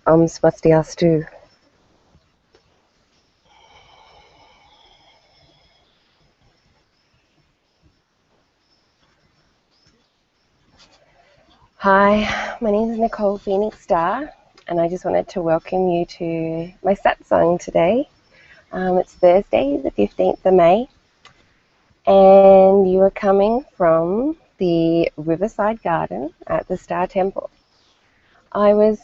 Swastiastu. Hi, my name is NikStarr, and I just wanted to welcome you to my Satsang today. It's Thursday, the 15th of May, and you are coming from the Riverside Garden at the Star Temple. I was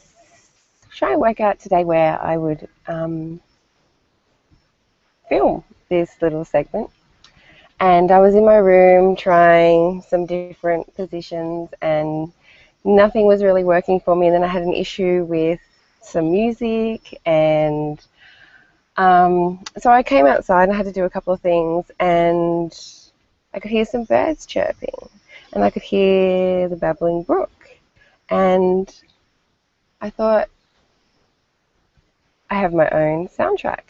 trying to work out today where I would film this little segment, and I was in my room trying some different positions, and nothing was really working for me. And then I had an issue with some music, and so I came outside and I had to do a couple of things, and I could hear some birds chirping, and I could hear the babbling brook, and I thought, I have my own soundtrack,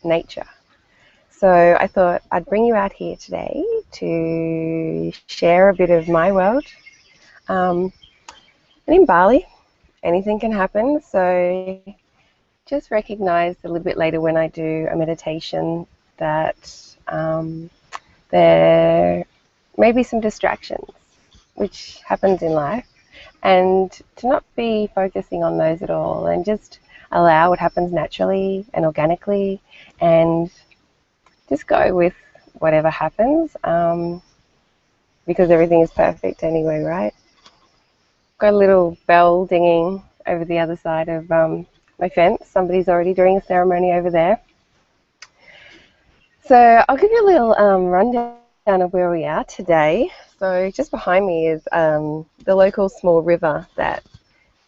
nature. So I thought I'd bring you out here today to share a bit of my world. And in Bali, anything can happen, so just recognize a little bit later when I do a meditation that there may be some distractions, which happens in life, and to not be focusing on those at all, and just allow what happens naturally and organically, and just go with whatever happens, because everything is perfect anyway, right? Got a little bell dinging over the other side of my fence. Somebody's already doing a ceremony over there. So I'll give you a little rundown of where we are today. So just behind me is the local small river that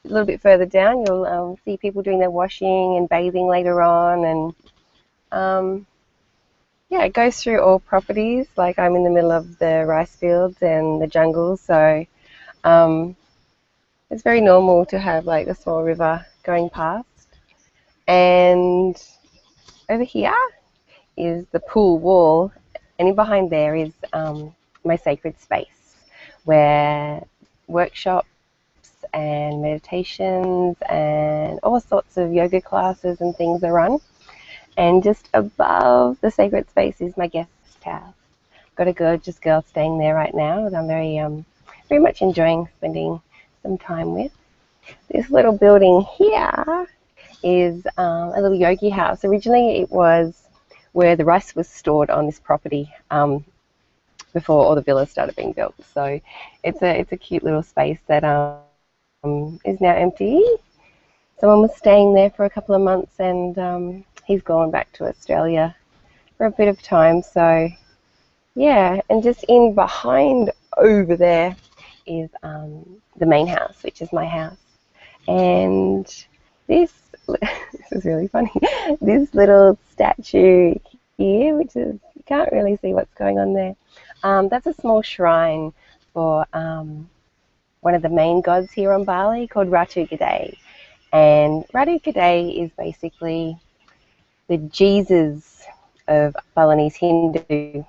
a little bit further down you'll see people doing their washing and bathing later on, and yeah, it goes through all properties. Like I'm in the middle of the rice fields and the jungle, so it's very normal to have like a small river going past. And over here is the pool wall, and in behind there is my sacred space where workshops and meditations and all sorts of yoga classes and things are run. And just above the sacred space is my guest house. Got a gorgeous girl staying there right now that I'm very much enjoying spending some time with. This little building here is a little yogi house. Originally it was where the rice was stored on this property before all the villas started being built. So it's a cute little space that is now empty. Someone was staying there for a couple of months, and he's gone back to Australia for a bit of time. So yeah, and just in behind over there is the main house, which is my house. And this is really funny. This little statue here, which is, you can't really see what's going on there. That's a small shrine for one of the main gods here on Bali called Ratu Gede. And Ratu Gede is basically the Jesus of Balinese Hindu.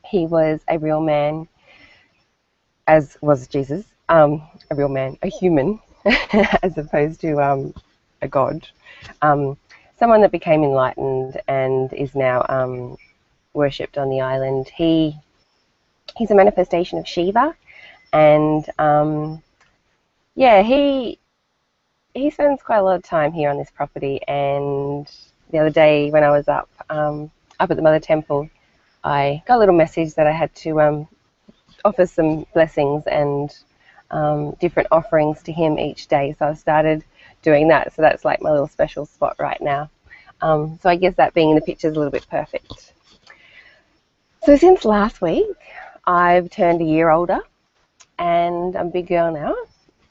He was a real man, as was Jesus, a real man, a human, as opposed to a god. Someone that became enlightened and is now worshipped on the island. He's a manifestation of Shiva, and yeah, he spends quite a lot of time here on this property. And the other day when I was up at the Mother Temple, I got a little message that I had to offer some blessings and different offerings to him each day. So I started doing that. So that's like my little special spot right now. So I guess that being in the picture is a little bit perfect. So since last week, I've turned a year older, and I'm a big girl now.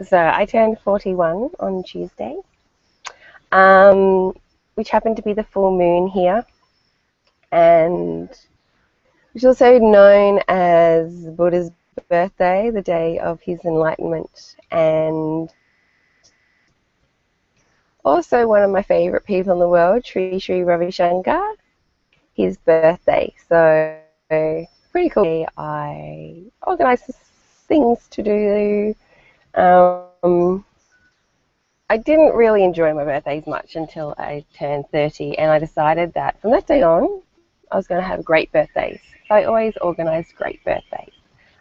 So I turned 41 on Tuesday, which happened to be the full moon here, and which is also known as Buddha's birthday, the day of his enlightenment, and also one of my favourite people in the world, Sri Ravi Shankar, his birthday. So pretty cool. I organise things to do. I didn't really enjoy my birthdays much until I turned 30, and I decided that from that day on, I was going to have great birthdays. So I always organised great birthdays.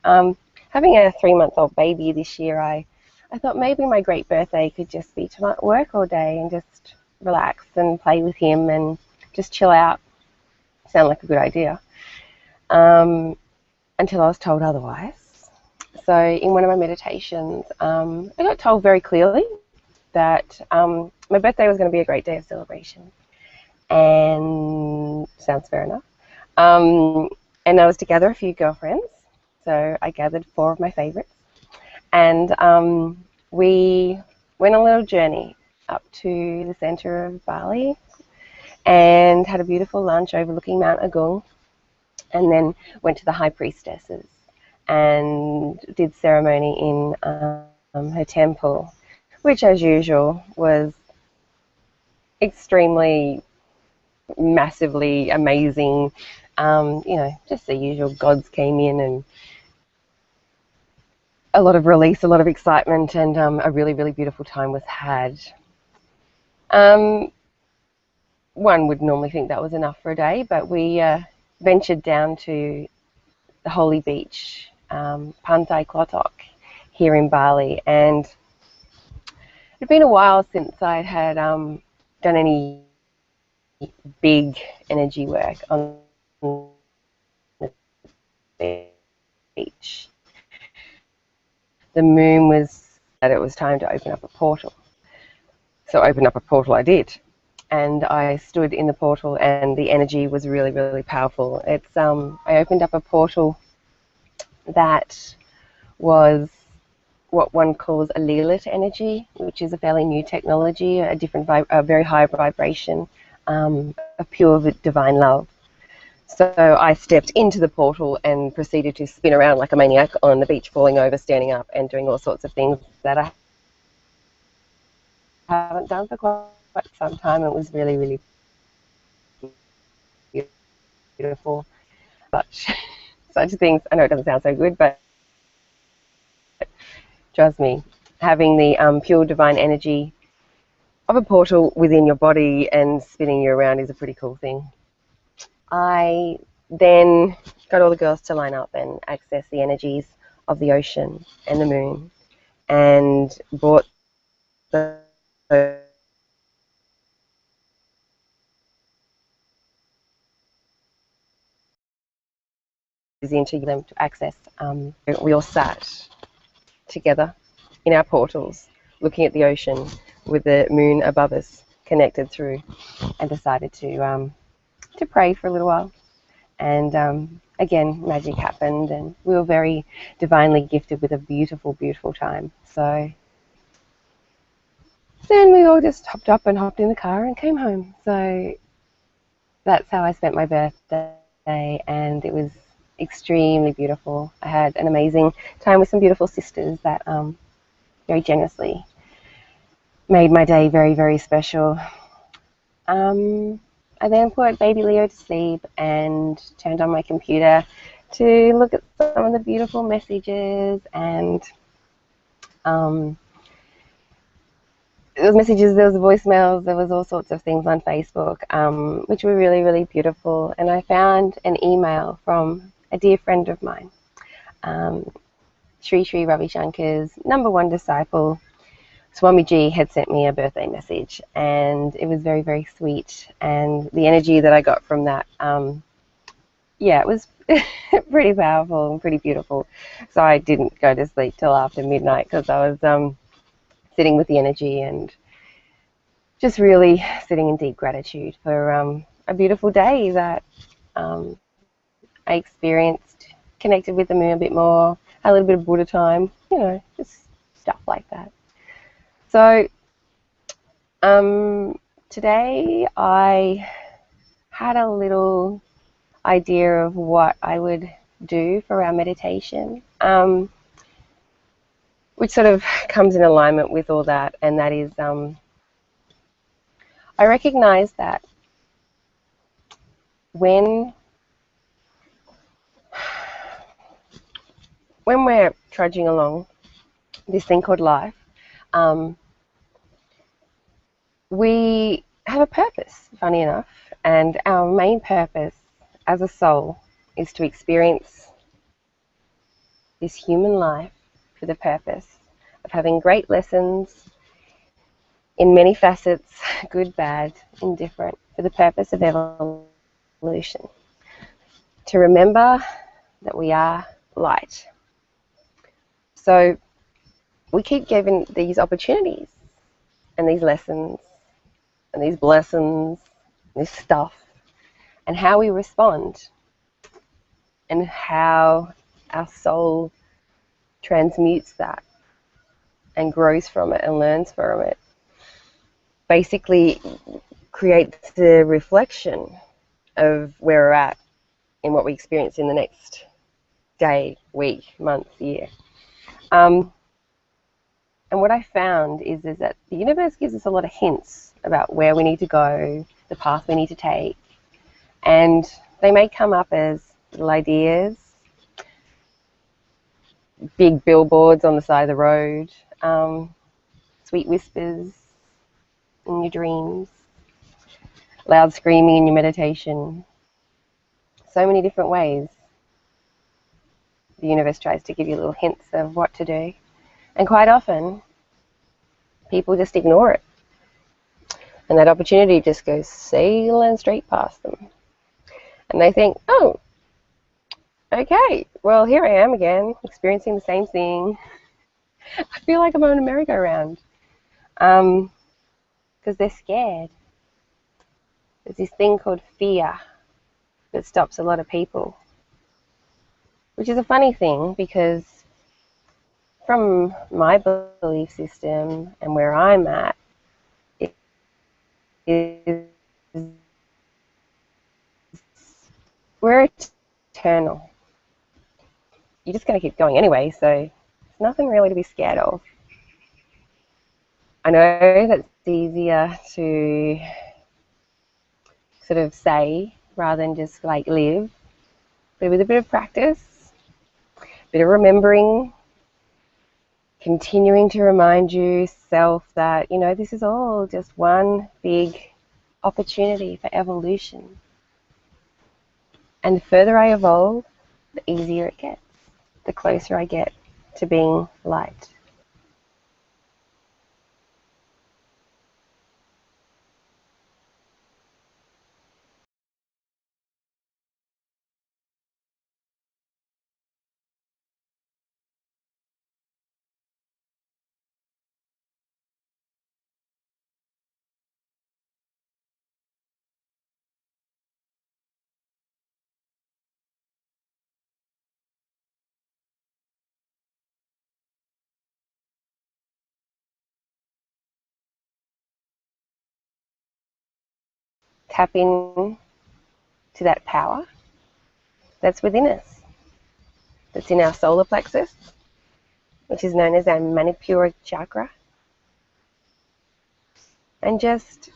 Um, Having a 3-month-old baby this year, I thought maybe my great birthday could just be to not work all day and just relax and play with him and just chill out. Sounded like a good idea. Until I was told otherwise. So in one of my meditations, I got told very clearly that my birthday was going to be a great day of celebration. And sounds fair enough. And I was to gather a few girlfriends. So I gathered 4 of my favorites. And we went on a little journey up to the center of Bali and had a beautiful lunch overlooking Mount Agung, and then went to the high priestesses and did ceremony in her temple, which as usual was extremely massively amazing. Just the usual gods came in, and a lot of release, a lot of excitement, and a really, really beautiful time was had. One would normally think that was enough for a day, but we ventured down to the holy beach, Pantai Klotok, here in Bali, and it'd been a while since I had done any big energy work on the beach. The moon was that it was time to open up a portal. So open up a portal I did. And I stood in the portal, and the energy was really, really powerful. I opened up a portal that was what one calls a Leelit energy, which is a fairly new technology, a very high vibration, of pure divine love. So I stepped into the portal and proceeded to spin around like a maniac on the beach, falling over, standing up, and doing all sorts of things that I haven't done for quite some time. It was really, really beautiful. Such things, I know it doesn't sound so good, but trust me, having the pure divine energy of a portal within your body and spinning you around is a pretty cool thing. I then got all the girls to line up and access the energies of the ocean and the moon, and brought those into them to access. We all sat together in our portals, looking at the ocean with the moon above us, connected through, and decided to pray for a little while. And again, magic happened, and we were very divinely gifted with a beautiful, beautiful time. So then we all just hopped up and hopped in the car and came home. So that's how I spent my birthday, and it was extremely beautiful. I had an amazing time with some beautiful sisters that very generously made my day very, very special. I then put baby Leo to sleep and turned on my computer to look at some of the beautiful messages, and there was messages, there was voicemails, there was all sorts of things on Facebook, which were really, really beautiful. And I found an email from a dear friend of mine, Sri Sri Ravi Shankar's #1 disciple, Swamiji, had sent me a birthday message, and it was very, very sweet. And the energy that I got from that, it was pretty powerful and pretty beautiful. So I didn't go to sleep till after midnight because I was sitting with the energy and just really sitting in deep gratitude for a beautiful day that I experienced, connected with the moon a bit more, had a little bit of Buddha time, just stuff like that. So today I had a little idea of what I would do for our meditation, which sort of comes in alignment with all that, and that is I recognize that when we're trudging along this thing called life, We have a purpose, funny enough, and our main purpose as a soul is to experience this human life for the purpose of having great lessons in many facets, good, bad, indifferent, for the purpose of evolution. To remember that we are light. So we keep given these opportunities and these lessons and these blessings, this stuff, and how we respond and how our soul transmutes that and grows from it and learns from it basically creates the reflection of where we're at in what we experience in the next day, week, month, year. And what I found is that the universe gives us a lot of hints about where we need to go, the path we need to take, and they may come up as little ideas, big billboards on the side of the road, sweet whispers in your dreams, loud screaming in your meditation. So many different ways the universe tries to give you little hints of what to do. And quite often, people just ignore it. And that opportunity just goes sailing straight past them. And they think, oh, okay, well, here I am again, experiencing the same thing. I feel like I'm on a merry-go-round. Because they're scared. There's this thing called fear that stops a lot of people. Which is a funny thing because from my belief system and where I'm at, it is we're eternal. You're just going to keep going anyway, so there's nothing really to be scared of. I know that's easier to sort of say rather than just like live, but with a bit of practice, a bit of remembering, continuing to remind yourself that, you know, this is all just one big opportunity for evolution. And the further I evolve, the easier it gets, the closer I get to being light. Tap in to that power that's within us, that's in our solar plexus, which is known as our Manipura chakra, and just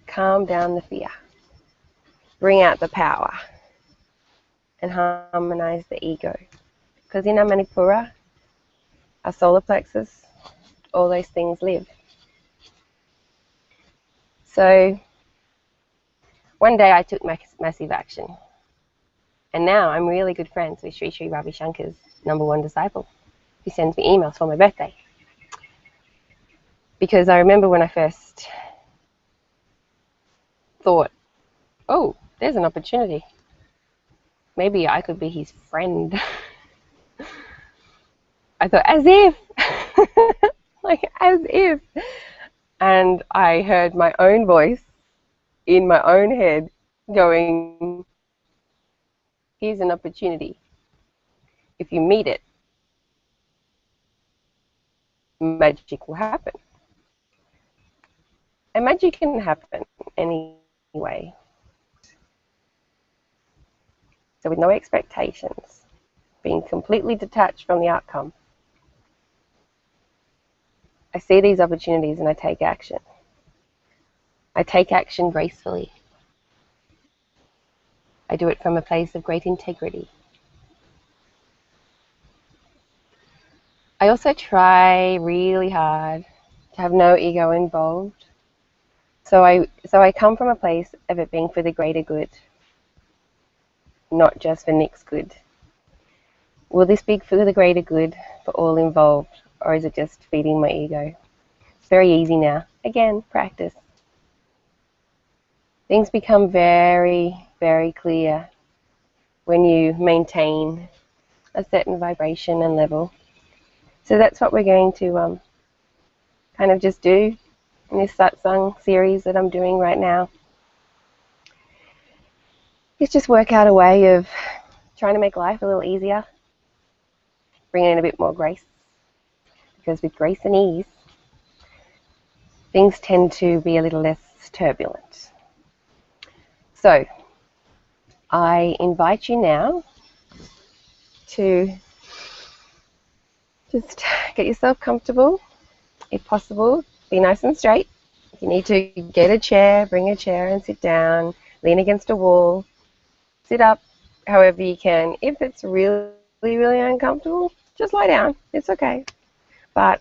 calm down the fear, bring out the power, and harmonize the ego. Because in our Manipura, our solar plexus, all those things live. So one day I took massive action. And now I'm really good friends with Sri Sri Ravi Shankar's #1 disciple, who sends me emails for my birthday. Because I remember when I first thought, oh, there's an opportunity. Maybe I could be his friend. I thought, as if, like as if. And I heard my own voice in my own head going, here's an opportunity. If you meet it, magic will happen. And magic can happen anyway. So with no expectations, being completely detached from the outcome, I see these opportunities and I take action. I take action gracefully. I do it from a place of great integrity. I also try really hard to have no ego involved. So I come from a place of it being for the greater good, not just for Nick's good. Will this be for the greater good for all involved, or is it just feeding my ego? It's very easy now. Again, practice. Things become very, very clear when you maintain a certain vibration and level. So that's what we're going to kind of just do in this Satsang series that I'm doing right now. Is just work out a way of trying to make life a little easier, bring in a bit more grace, because with grace and ease, things tend to be a little less turbulent. So I invite you now to just get yourself comfortable. If possible, be nice and straight. If you need to get a chair, bring a chair and sit down, lean against a wall, sit up however you can. If it's really, really uncomfortable, just lie down. It's okay. But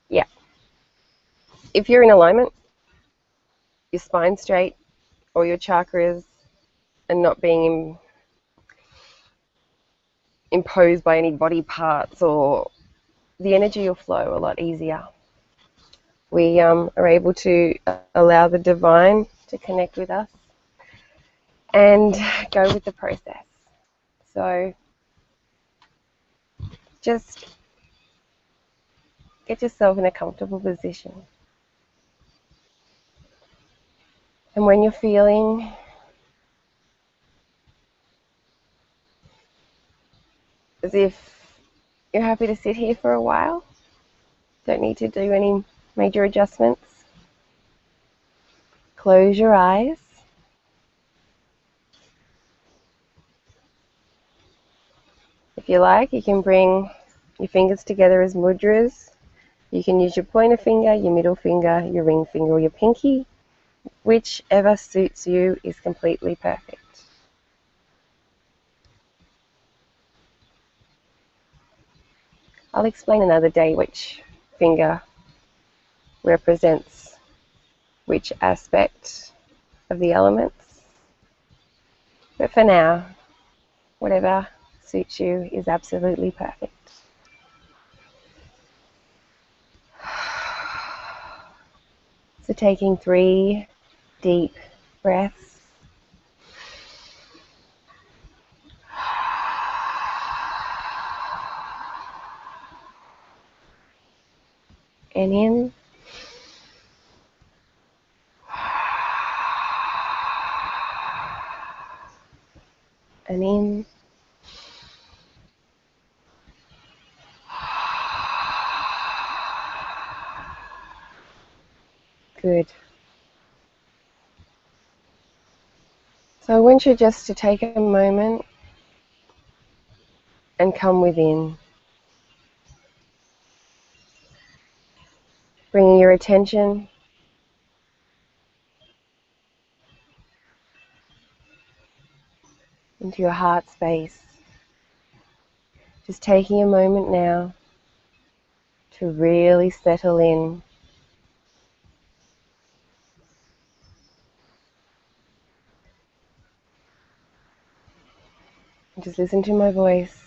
yeah, if you're in alignment, your spine straight, or your chakras, and not being imposed by any body parts, or the energy will flow a lot easier. We are able to allow the divine to connect with us and go with the process. So just get yourself in a comfortable position. And when you're feeling as if you're happy to sit here for a while, don't need to do any major adjustments, close your eyes. If you like, you can bring your fingers together as mudras. You can use your pointer finger, your middle finger, your ring finger, or your pinky. Whichever suits you is completely perfect. I'll explain another day which finger represents which aspect of the elements. But for now, whatever suits you is absolutely perfect. So taking 3 deep breaths. And in. And in. Good. So I want you just to take a moment and come within, bringing your attention into your heart space. Just taking a moment now to really settle in. Just listen to my voice,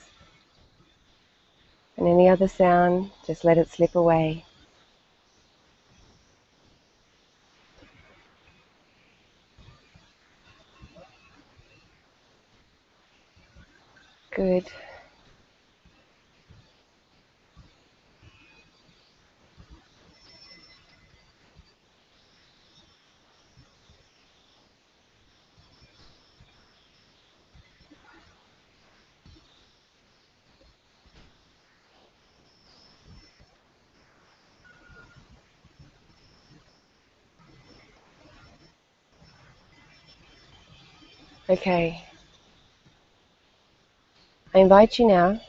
and any other sound, just let it slip away. Good. Okay. I invite you now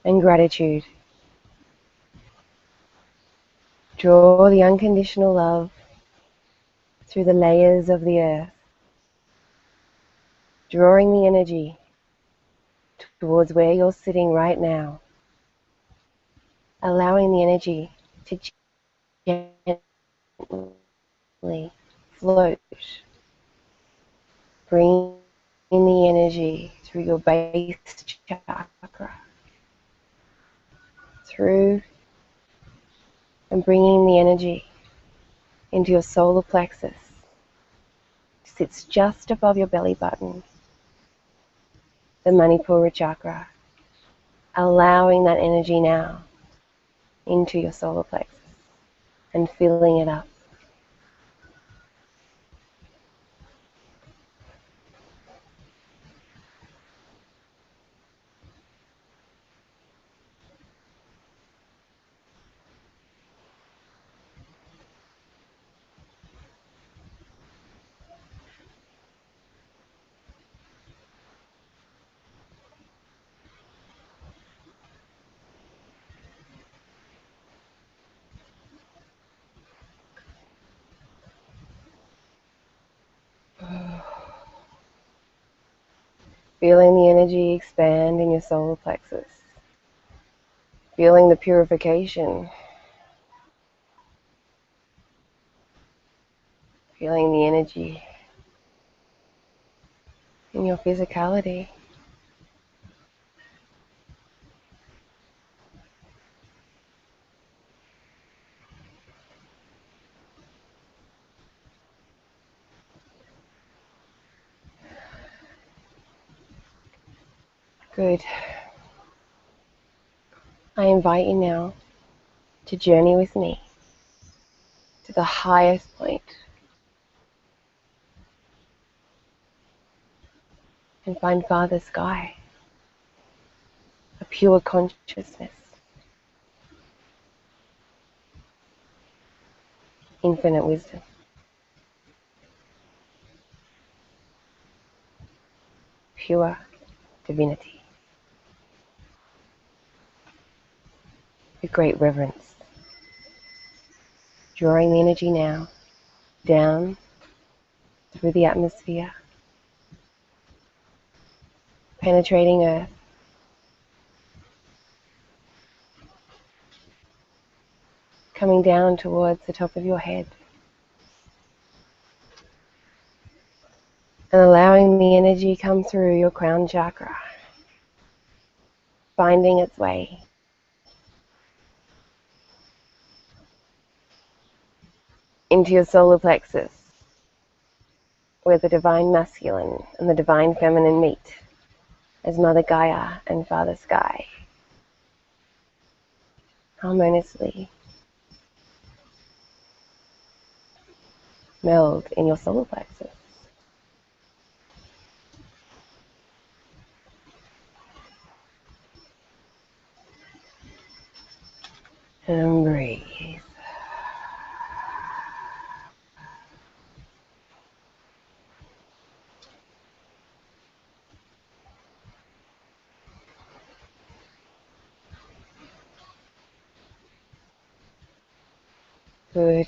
and gratitude. Draw the unconditional love through the layers of the earth, drawing the energy towards where you're sitting right now, allowing the energy to gently float, bringing the energy through your base chakra, through and bringing the energy into your solar plexus. It sits just above your belly button, the Manipura chakra, allowing that energy now into your solar plexus and filling it up. Feeling the energy expand in your solar plexus. Feeling the purification. Feeling the energy in your physicality. Good. I invite you now to journey with me to the highest point and find Father Sky, a pure consciousness, infinite wisdom, pure divinity, with great reverence. Drawing the energy now down through the atmosphere, penetrating earth, coming down towards the top of your head, and allowing the energy come through your crown chakra, finding its way into your solar plexus, where the divine masculine and the divine feminine meet as Mother Gaia and Father Sky harmoniously meld in your solar plexus. And breathe. Good.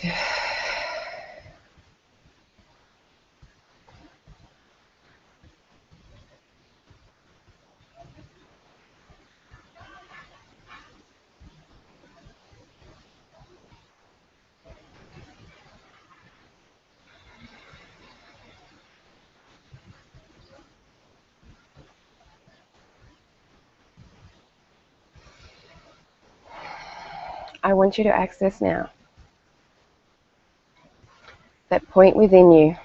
I want you to access now that point within you,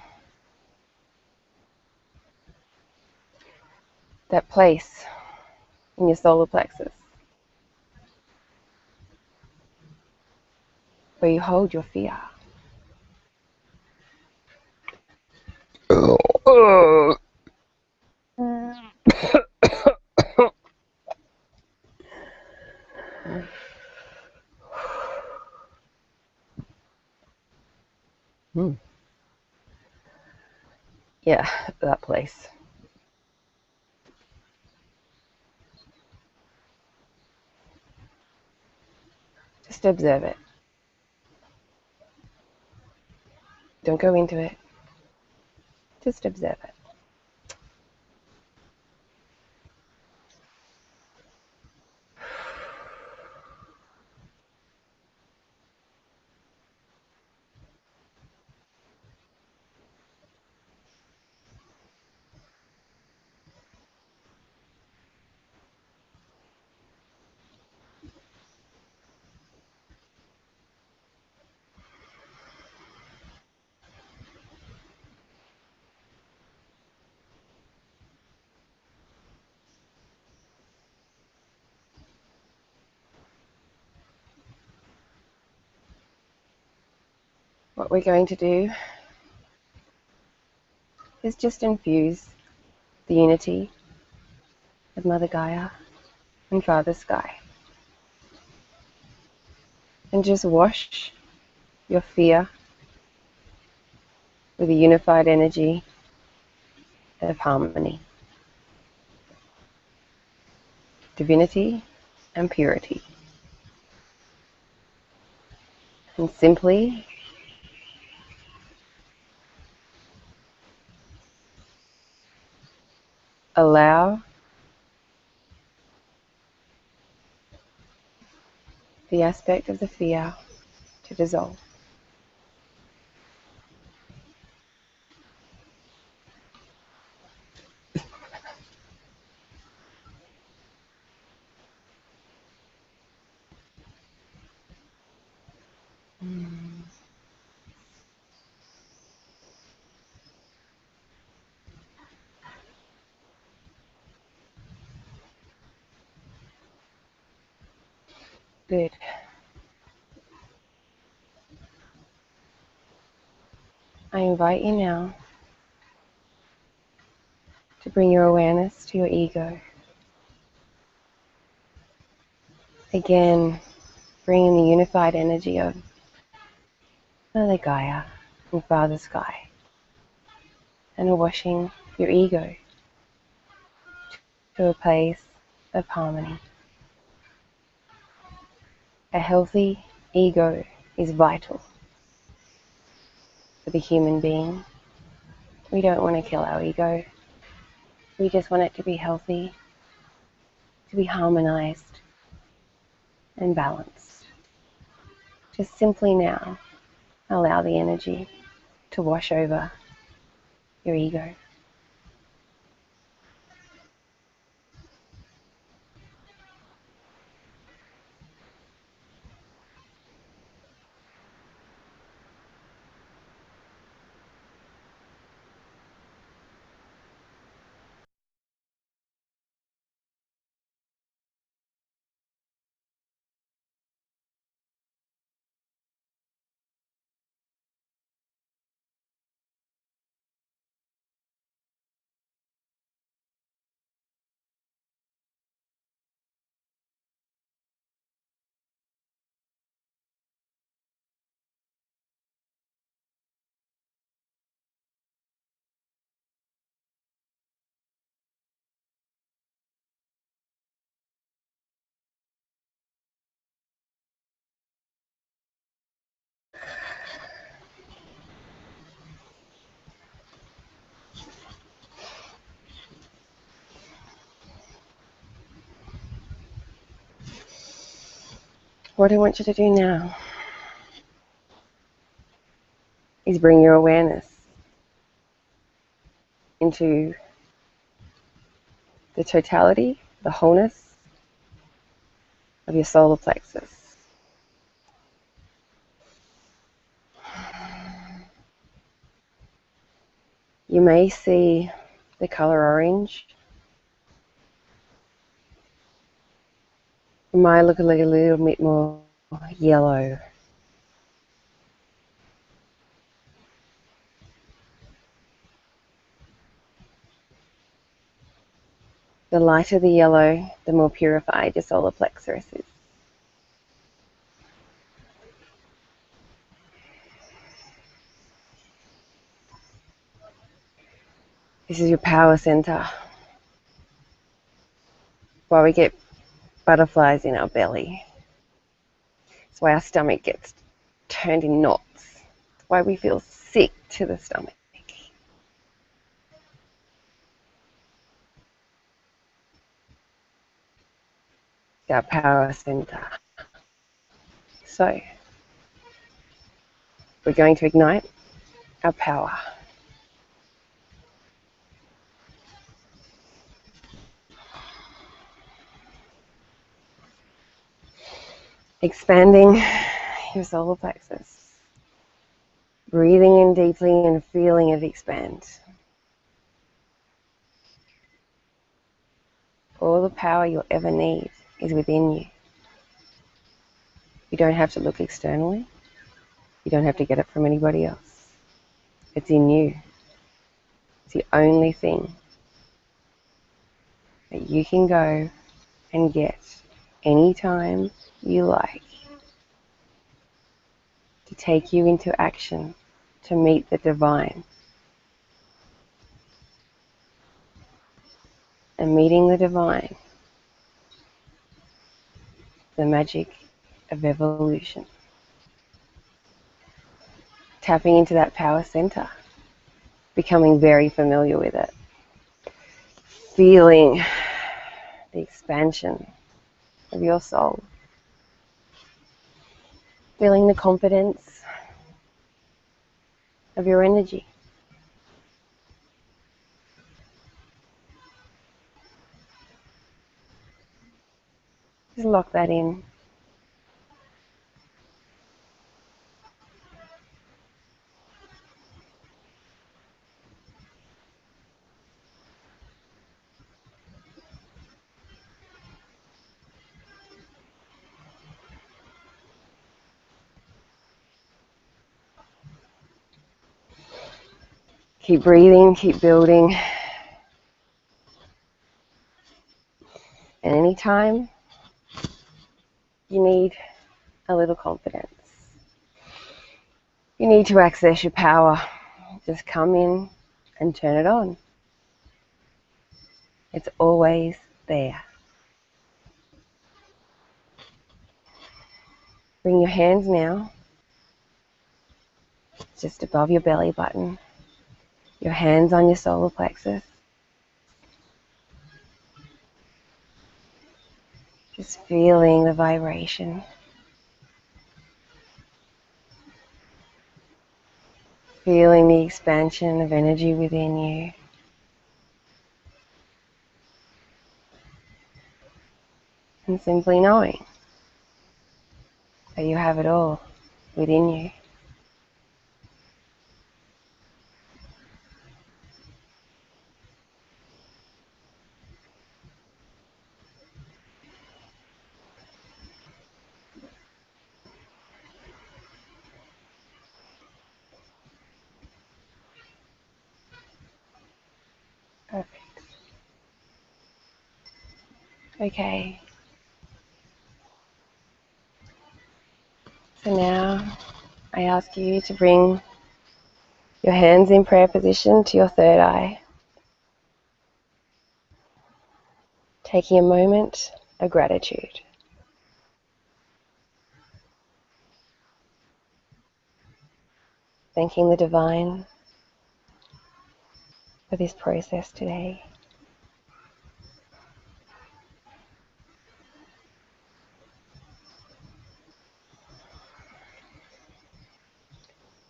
that place in your solar plexus where you hold your fear. Yeah, that place. Just observe it. Don't go into it. Just observe it. What we're going to do is just infuse the unity of Mother Gaia and Father Sky. And just wash your fear with a unified energy of harmony, divinity, and purity. And simply allow the aspect of the fear to dissolve. Good. I invite you now to bring your awareness to your ego. Again, bringing the unified energy of Mother Gaia and Father Sky, and washing your ego to a place of harmony. A healthy ego is vital for the human being. We don't want to kill our ego. We just want it to be healthy, to be harmonized and balanced. Just simply now allow the energy to wash over your ego. What I want you to do now is bring your awareness into the totality, the wholeness of your solar plexus. You may see the color orange. It might look like a little bit more yellow. The lighter the yellow, the more purified your solar plexus is. This is your power center. Why we get butterflies in our belly. why our stomach gets turned in knots. It's why we feel sick to the stomach. Our power center. So we're going to ignite our power. Expanding your solar plexus. Breathing in deeply and feeling it expand. All the power you'll ever need is within you. You don't have to look externally. You don't have to get it from anybody else. It's in you. It's the only thing that you can go and get anytime you like to take you into action to meet the divine. And meeting the divine, the magic of evolution. Tapping into that power center, becoming very familiar with it. Feeling the expansion of your soul. Feeling the confidence of your energy. Just lock that in. Keep breathing, keep building. And anytime you need a little confidence, you need to access your power, just come in and turn it on. It's always there. Bring your hands now just above your belly button. Your hands on your solar plexus. Just feeling the vibration. Feeling the expansion of energy within you. And simply knowing that you have it all within you. Perfect. Okay. So now I ask you to bring your hands in prayer position to your third eye. Taking a moment of gratitude. Thanking the divine for this process today.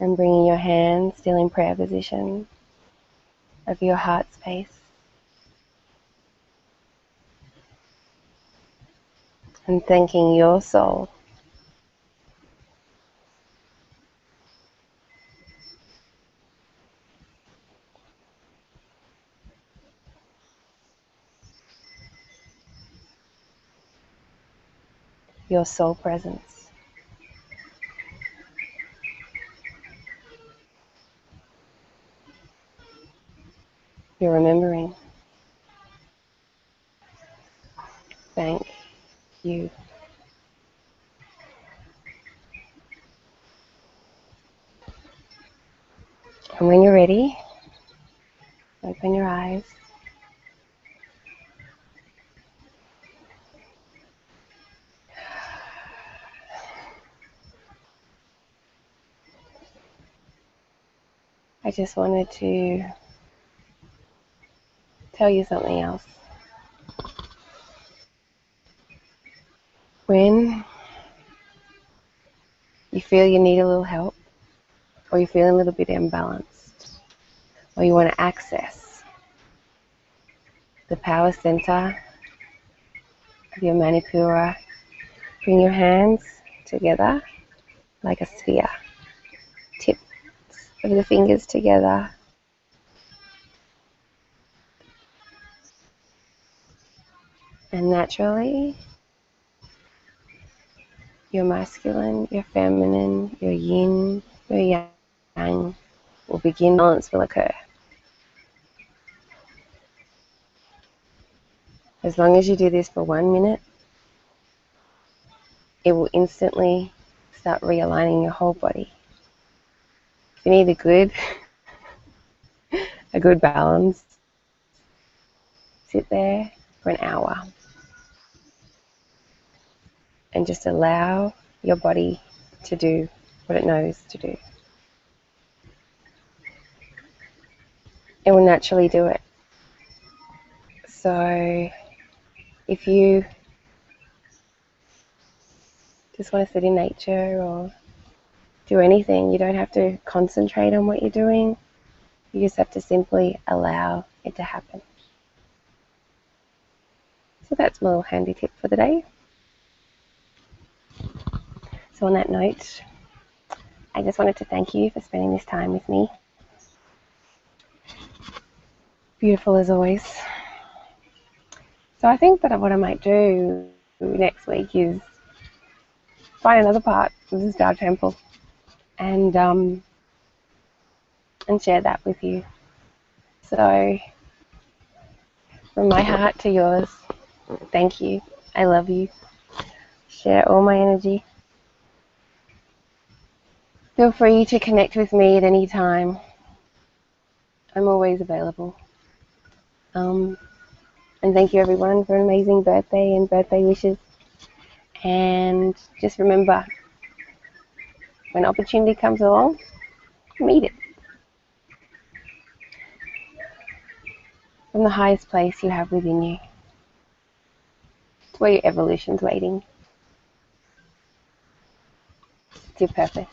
And bringing your hands still in prayer position over your heart space. And thanking your soul. Your soul presence. You're remembering. Thank you. And when you're ready, open your eyes. I just wanted to tell you something else. When you feel you need a little help, or you're feeling a little bit imbalanced, or you want to access the power center of your Manipura, bring your hands together like a sphere. Tips of the fingers together. And naturally, your masculine, your feminine, your yin, your yang will begin. Balance will occur. As long as you do this for 1 minute, it will instantly start realigning your whole body. If you need a good balance, sit there for an hour and just allow your body to do what it knows to do. It will naturally do it. So if you just want to sit in nature or do anything, you don't have to concentrate on what you're doing. You just have to simply allow it to happen. So that's my little handy tip for the day. So on that note, I just wanted to thank you for spending this time with me. Beautiful as always. So I think that what I might do next week is find another part of the Star Temple and share that with you. So from my heart to yours, thank you. I love you. Share all my energy. Feel free to connect with me at any time. I'm always available. And thank you everyone for an amazing birthday and birthday wishes. And just remember, when opportunity comes along, meet it. From the highest place you have within you. It's where your evolution's waiting. It's your purpose.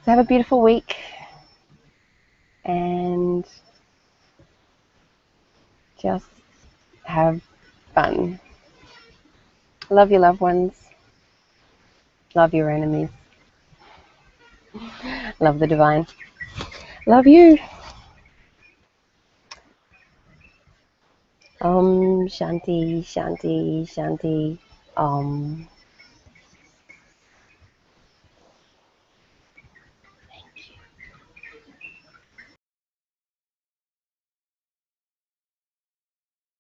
So have a beautiful week. And just have fun. Love your loved ones. Love your enemies. Love the divine. Love you. Om Shanti Shanti Shanti Om.